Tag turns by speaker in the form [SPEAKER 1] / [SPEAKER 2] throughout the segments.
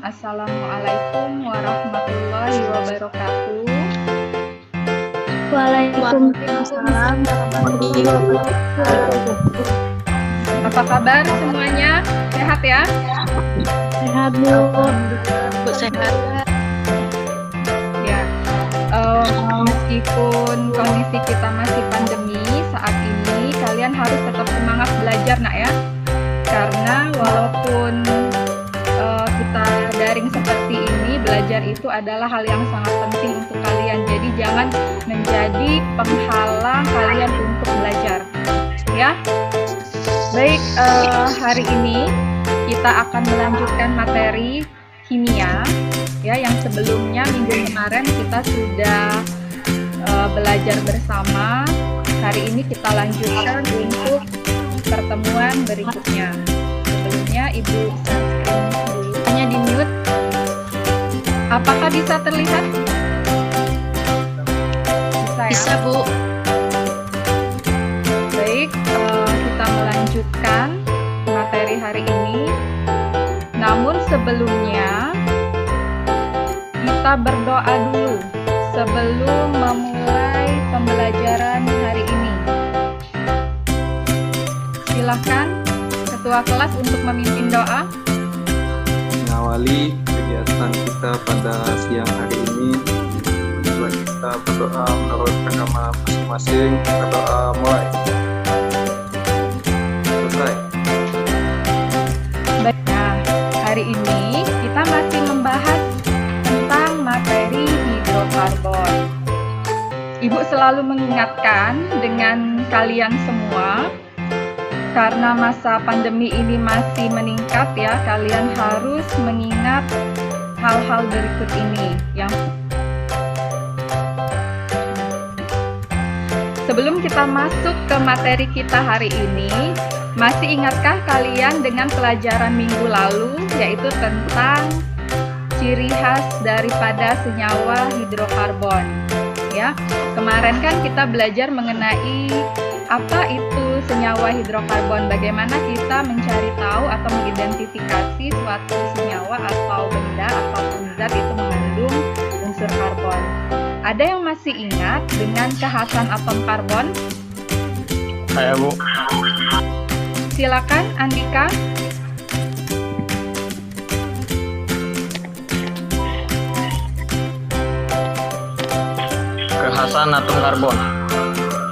[SPEAKER 1] Assalamualaikum warahmatullahi wabarakatuh.
[SPEAKER 2] Waalaikumsalam warahmatullahi wabarakatuh.
[SPEAKER 1] Apa kabar semuanya? Sehat ya?
[SPEAKER 2] Sehat, Bu.
[SPEAKER 3] Bu, sehat.
[SPEAKER 1] Ya. Meskipun kondisi kita masih pandemi saat ini, kalian harus tetap semangat belajar, nak ya. Karena walaupun kita daring seperti ini, belajar itu adalah hal yang sangat penting untuk kalian. Jadi jangan menjadi penghalang kalian untuk belajar, ya. Baik, hari ini kita akan melanjutkan materi kimia, ya, yang sebelumnya minggu kemarin kita sudah belajar bersama. Hari ini kita lanjutkan untuk pertemuan berikutnya. Sebelumnya Ibu screen dulu, hanya di mute. Apakah bisa terlihat? Bisa ya?
[SPEAKER 3] Bisa, Bu.
[SPEAKER 1] Baik, kita melanjutkan materi hari ini. Namun sebelumnya kita berdoa dulu sebelum memulai pembelajaran hari ini. Silahkan Ketua kelas untuk memimpin doa.
[SPEAKER 4] Mengawali kegiatan kita pada siang hari ini, marilah kita berdoa menurut agama masing-masing. Berdoa mulai. Selesai.
[SPEAKER 1] Baik, nah, hari ini kita masih membahas tentang materi hidrokarbon. Ibu selalu mengingatkan dengan kalian semua, karena masa pandemi ini masih meningkat ya, kalian harus mengingat hal-hal berikut ini. Sebelum kita masuk ke materi kita hari ini, masih ingatkah kalian dengan pelajaran minggu lalu, yaitu tentang ciri khas daripada senyawa hidrokarbon? Ya, kemarin kan kita belajar mengenai apa itu senyawa hidrokarbon, bagaimana kita mencari tahu atau mengidentifikasi suatu senyawa atau benda ataupun zat itu mengandung unsur karbon. Ada yang masih ingat dengan kekhasan atom karbon?
[SPEAKER 4] Saya, Bu.
[SPEAKER 1] Silakan Andika.
[SPEAKER 5] Kekhasan atom karbon.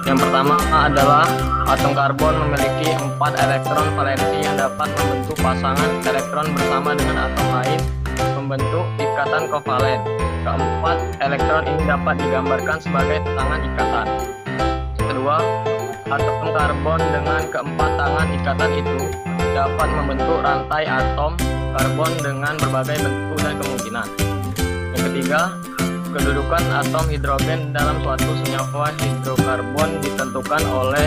[SPEAKER 5] Yang pertama adalah atom karbon memiliki 4 elektron valensi yang dapat membentuk pasangan elektron bersama dengan atom lain membentuk ikatan kovalen. Keempat, elektron ini dapat digambarkan sebagai tangan ikatan. Kedua, atom karbon dengan keempat tangan ikatan itu dapat membentuk rantai atom karbon dengan berbagai bentuk dan kemungkinan. Yang ketiga, kedudukan atom hidrogen dalam suatu senyawa hidrokarbon ditentukan oleh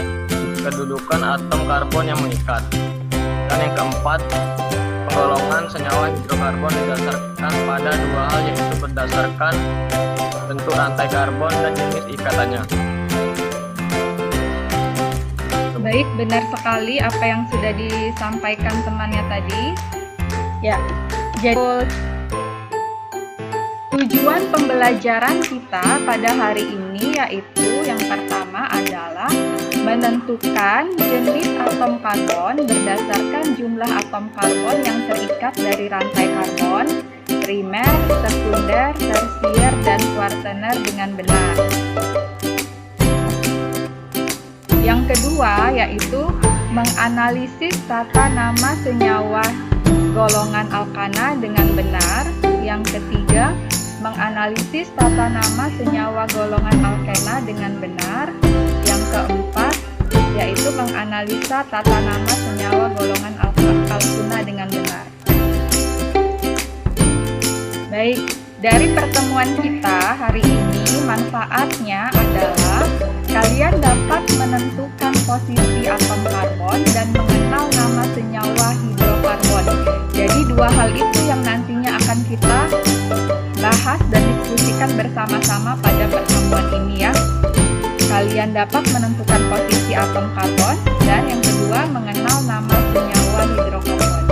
[SPEAKER 5] kedudukan atom karbon yang mengikat. Dan yang keempat, penggolongan senyawa hidrokarbon didasarkan pada dua hal, yaitu berdasarkan bentuk rantai karbon dan jenis ikatannya.
[SPEAKER 1] Baik, benar sekali apa yang sudah disampaikan temannya tadi. Ya, jadi tujuan pembelajaran kita pada hari ini yaitu yang pertama adalah menentukan jenis atom karbon berdasarkan jumlah atom karbon yang terikat dari rantai karbon, primer, sekunder, tersier, dan kuartener dengan benar. Yang kedua yaitu menganalisis tata nama senyawa golongan alkana dengan benar. Yang ketiga, menganalisis tata nama senyawa golongan alkena dengan benar. Yang keempat, yaitu menganalisa tata nama senyawa golongan alkuna dengan benar. Baik, dari pertemuan kita hari ini, manfaatnya adalah kalian dapat menentukan posisi atom karbon dan mengenal nama senyawa hidrokarbon. Jadi dua hal itu yang nantinya akan kita bahas dan diskusikan bersama-sama pada pertemuan ini ya. Kalian dapat menentukan posisi atom karbon dan yang kedua mengenal nama senyawa hidrokarbon.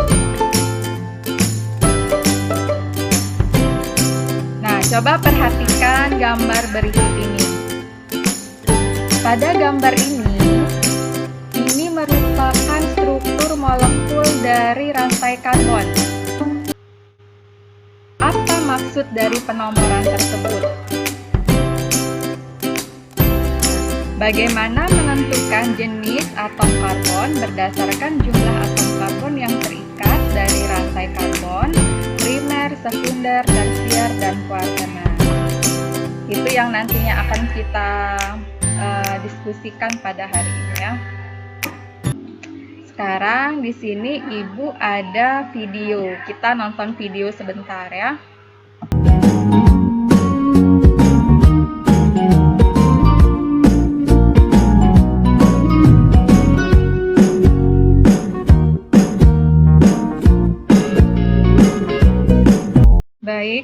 [SPEAKER 1] Coba perhatikan gambar berikut ini. Pada gambar ini merupakan struktur molekul dari rantai karbon. Apa maksud dari penomoran tersebut? Bagaimana menentukan jenis atom karbon berdasarkan jumlah atom karbon yang terikat dari rantai karbon, primer, sekunder, tersier, dan kuartener. Itu yang nantinya akan kita diskusikan pada hari ini ya. Sekarang di sini Ibu ada video. Kita nonton video sebentar ya. Baik.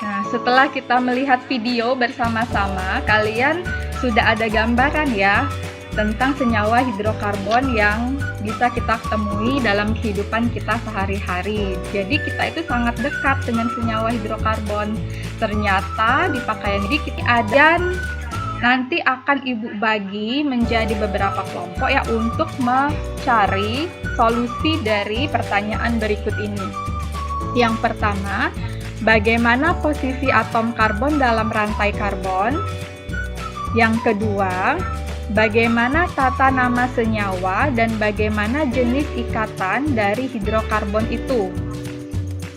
[SPEAKER 1] Nah, setelah kita melihat video bersama-sama, kalian sudah ada gambaran ya tentang senyawa hidrokarbon yang bisa kita temui dalam kehidupan kita sehari-hari. Jadi kita itu sangat dekat dengan senyawa hidrokarbon. Ternyata di pakaian ini kita ada, nanti akan Ibu bagi menjadi beberapa kelompok ya untuk mencari solusi dari pertanyaan berikut ini. Yang pertama, bagaimana posisi atom karbon dalam rantai karbon? Yang kedua, bagaimana tata nama senyawa dan bagaimana jenis ikatan dari hidrokarbon itu?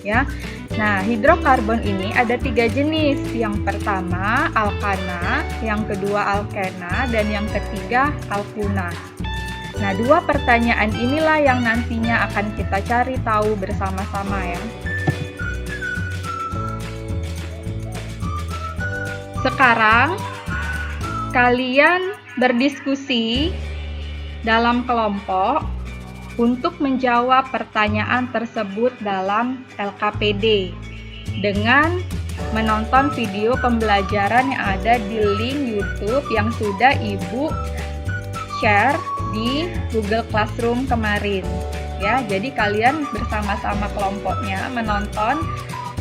[SPEAKER 1] Ya. Nah, hidrokarbon ini ada 3 jenis. Yang pertama alkana, yang kedua alkena, dan yang ketiga alkuna. Nah, 2 pertanyaan inilah yang nantinya akan kita cari tahu bersama-sama ya. Sekarang kalian berdiskusi dalam kelompok untuk menjawab pertanyaan tersebut dalam LKPD dengan menonton video pembelajaran yang ada di link YouTube yang sudah Ibu share di Google Classroom kemarin. Ya, jadi kalian bersama-sama kelompoknya menonton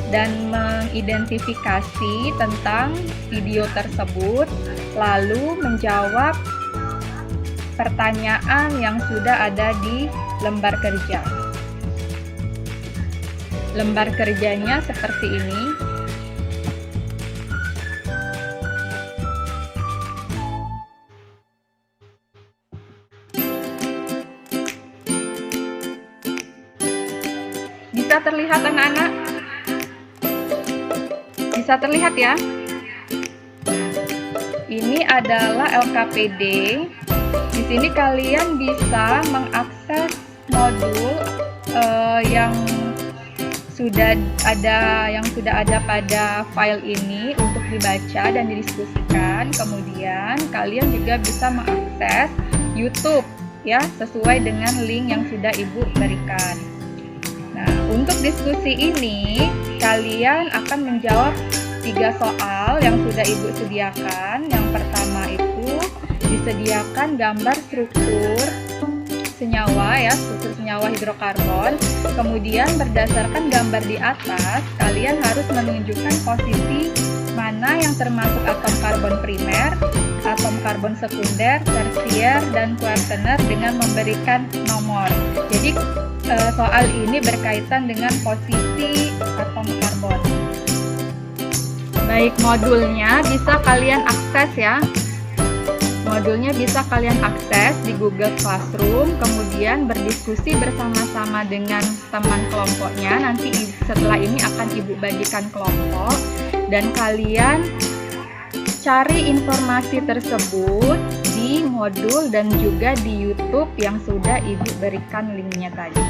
[SPEAKER 1] dan mengidentifikasi tentang video tersebut, lalu menjawab pertanyaan yang sudah ada di lembar kerja. Lembar kerjanya seperti ini. Bisa terlihat anak-anak? Bisa terlihat ya? Ini adalah LKPD. Di sini kalian bisa mengakses modul yang sudah ada pada file ini untuk dibaca dan didiskusikan. Kemudian kalian juga bisa mengakses YouTube ya, sesuai dengan link yang sudah Ibu berikan. Nah, untuk diskusi ini kalian akan menjawab 3 soal yang sudah Ibu sediakan. Yang pertama itu disediakan gambar struktur senyawa ya, struktur senyawa hidrokarbon. Kemudian berdasarkan gambar di atas, kalian harus menunjukkan posisi mana yang termasuk atom karbon primer, atom karbon sekunder, tersier, dan kuartener dengan memberikan nomor. Jadi soal ini berkaitan dengan posisi atom karbon. Baik, modulnya bisa kalian akses ya. Modulnya bisa kalian akses di Google Classroom, kemudian berdiskusi bersama-sama dengan teman kelompoknya. Nanti setelah ini akan Ibu bagikan kelompok, dan kalian cari informasi tersebut di modul dan juga di YouTube yang sudah Ibu berikan linknya tadi.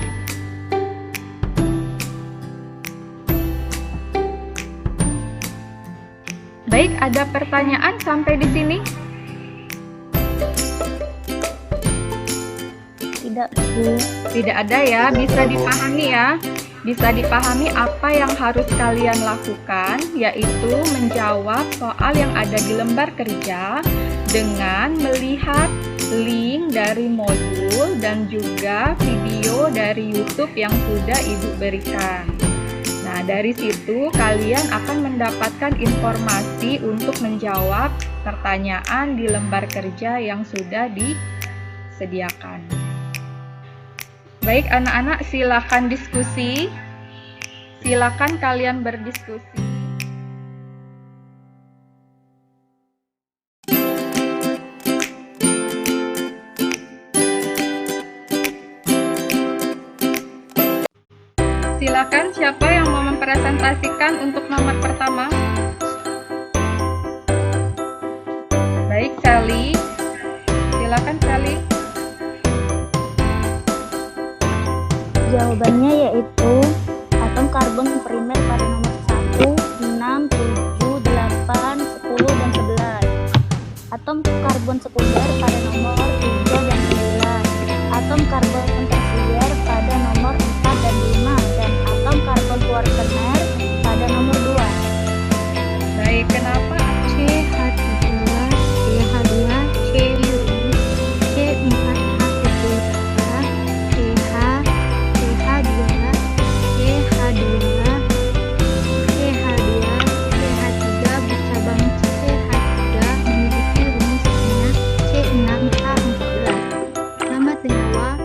[SPEAKER 1] Baik, ada pertanyaan sampai di sini?
[SPEAKER 2] Tidak, Bu.
[SPEAKER 1] Tidak ada ya, bisa dipahami ya. Bisa dipahami apa yang harus kalian lakukan, yaitu menjawab soal yang ada di lembar kerja dengan melihat link dari modul dan juga video dari YouTube yang sudah Ibu berikan. Nah, Nah, dari situ kalian akan mendapatkan informasi untuk menjawab pertanyaan di lembar kerja yang sudah disediakan. Baik anak-anak, silakan diskusi. Silakan kalian berdiskusi. Silakan, siapa yang mau mempresentasikan untuk nomor pertama? Baik, Sally. Silakan, Sally.
[SPEAKER 2] Jawabannya yaitu atom karbon primer pada nomor 1, 6, 7, 8, 10, dan 11. Atom karbon sekunder pada nomor 3 dan 9. Atom karbon tersier pada nomor 4 dan 5. Dan atom karbon kuartener pada nomor 2.
[SPEAKER 1] Baik, kenapa?
[SPEAKER 2] CH3, CH2, C lurus, C4H12, CH, CH2, CH2, CH2, CH3 bercabang CH3 memiliki rumusnya C6H14. Nama senyawa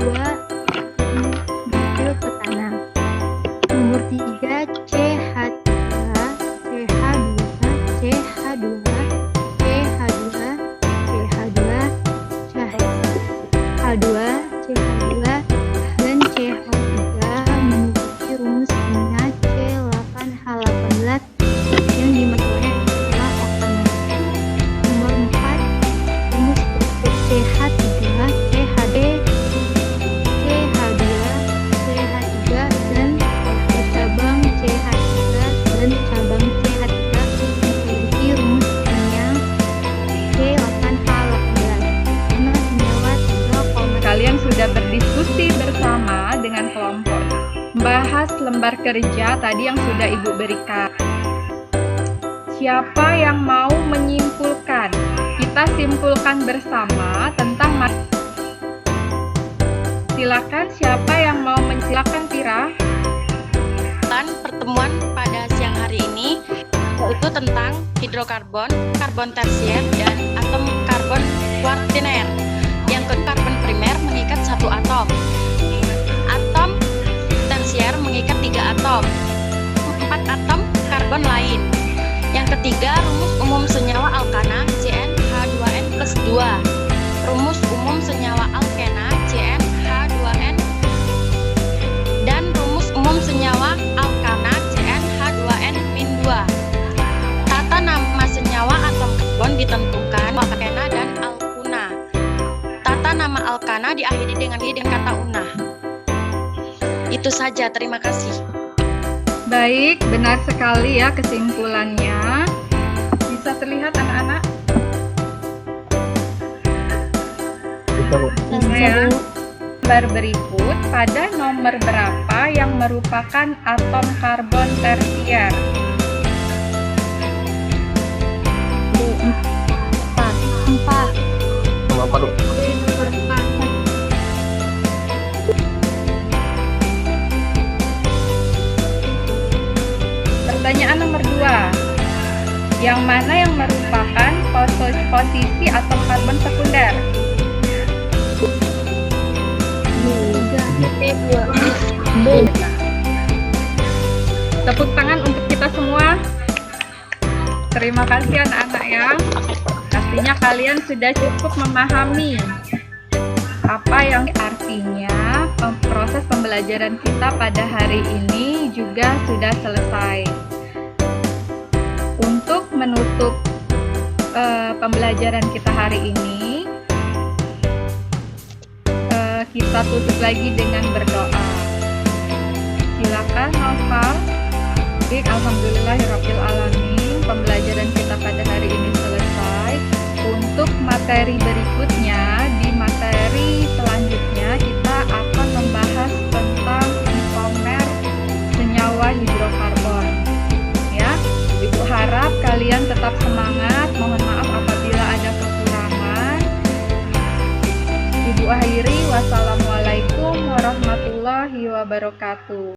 [SPEAKER 2] 2 butil petana. Nomor 3 CH3, CH2, CH2, CH2, CH2, CH2, CH2, dan CH3 memiliki rumusnya C8H18 yang dimaksudkan adalah oktanat. Nomor 4 rumus struktur CH3, CHD, CH2, CH3, dan bercabang CH3 dan cabang CH3 memiliki rumusnya C8H18. Nama senyawa 3,
[SPEAKER 1] Kalian sudah berdiskusi bersama dengan kelompok. Membahas lembar kerja tadi yang sudah Ibu berikan. Siapa yang mau menyimpulkan? Kita simpulkan bersama tentang silakan, siapa yang mau silakan, Tira.
[SPEAKER 3] Pertemuan pada siang hari ini yaitu tentang hidrokarbon, karbon tersier, dan atom karbon kuartener. Yang kedua, karbon primer mengikat 1 atom. Atom tersier mengikat 3 atom. 4 atom karbon lain. Yang ketiga, rumus umum senyawa alkana CnH2n+2. Rumus umum senyawa alkena CnH2n dan rumus umum senyawa alkana CnH2n-2. Tata nama senyawa atom karbon ditentukan alkena dan alkuna. Tata nama alkana diakhiri dengan kata unah. Itu saja, terima kasih.
[SPEAKER 1] Baik, benar sekali ya kesimpulannya. Bisa terlihat anak-anak? Ya. Lembar berikut, pada nomor berapa yang merupakan atom karbon tersier?
[SPEAKER 2] Empat.
[SPEAKER 5] Nomor apa, Dok?
[SPEAKER 1] Pertanyaan nomor 2. Yang mana yang merupakan posisi atom karbon sekunder?
[SPEAKER 2] B.
[SPEAKER 1] Tepuk tangan untuk kita semua. Terima kasih anak-anak ya. Pastinya kalian sudah cukup memahami apa yang artinya proses pembelajaran kita pada hari ini juga sudah selesai. Untuk menutup pembelajaran kita hari ini, kita tutup lagi dengan berdoa. Silakan Noval. Baik, alhamdulillahirrahmanirrahim. Pembelajaran kita pada hari ini selesai. Untuk materi berikutnya, di materi selanjutnya kita akan membahas tentang isomer senyawa hidrokarbon. Ya, Ibu harap kalian tetap semangat. Mohon maaf apabila ada kekurangan. Ibu akhiri, wassalamualaikum warahmatullahi wabarakatuh.